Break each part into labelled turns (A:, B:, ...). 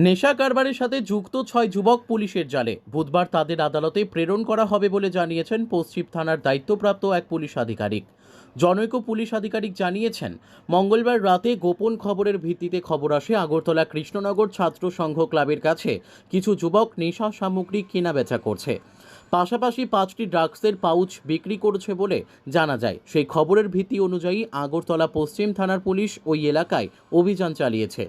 A: নেশা কারবারের সাথে যুক্ত 6 যুবক পুলিশের জালে। বুধবার তাদের আদালতে প্রেরণ করা হবে বলে জানিয়েছেন পশ্চিম থানার দায়িত্বপ্রাপ্ত এক পুলিশ আধিকারিক। জনৈক পুলিশ আধিকারিক জানিয়েছেন, মঙ্গলবার রাতে গোপন খবরের ভিত্তিতে খবর আসে আগরতলা কৃষ্ণনগর ছাত্র সংঘ ক্লাবের কাছে কিছু যুবক নেশা সামগ্রী কেনাবেচা করছে, পাশাপাশি 5টি ড্রাগসের পাউচ বিক্রি করছে বলে জানা যায়। সেই খবরের ভিত্তি অনুযায়ী আগরতলা পশ্চিম থানার পুলিশ ওই এলাকায় অভিযান চালিয়েছে।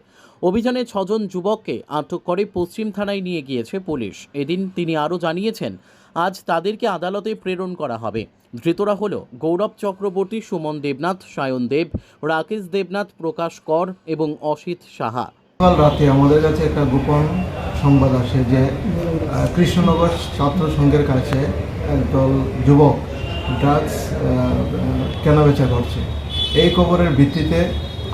A: অভিযানে 6 জন যুবককে আটক করে পশ্চিম থানায় নিয়ে গিয়েছে পুলিশ। এদিন তিনি আরও জানিয়েছেন, আজ তাদেরকে আদালতে প্রেরণ করা হবে। ধৃতরা হল গৌরব চক্রবর্তী, সুমন দেবনাথ, সায়ন দেব, রাকেশ দেবনাথ, প্রকাশ কর এবং অসিত সাহা।
B: কাল রাতে আমাদের কাছে একটা গোপন সংবাদ আসে যে কৃষ্ণনগর ছাত্র সংঘের কাছে একদল যুবক ড্রাগস কেনাবেচা করছে। এই খবরের ভিত্তিতে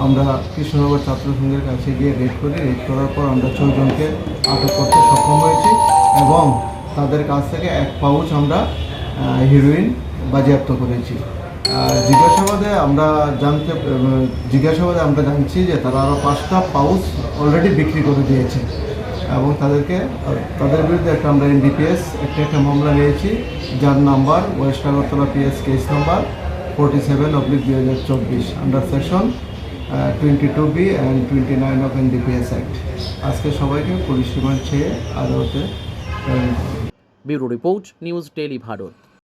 B: আমরা কৃষ্ণনগর ছাত্র সংঘের কাছে গিয়ে রেড করি। রেড করার পর আমরা 6 জনকে আটক করতে সক্ষম হয়েছি এবং তাদের কাছ থেকে 1 পাউচ আমরা হিরোইন বাজেয়াপ্ত করেছি। জিজ্ঞাসাবাদে আমরা জানছি যে তারা আরও 5টা পাউচ অলরেডি বিক্রি করে দিয়েছে এবং তাদের বিরুদ্ধে আমরা এনডিপিএস একটা মামলা নিয়েছি, যার number West Agartala PS case number 47/2024 under section 22B and 29 of NDPS act. আজকে সবাইকে পুলিশ রিমান্ড চেয়ে আদালতে।
A: Bureau report, news daily Bharat.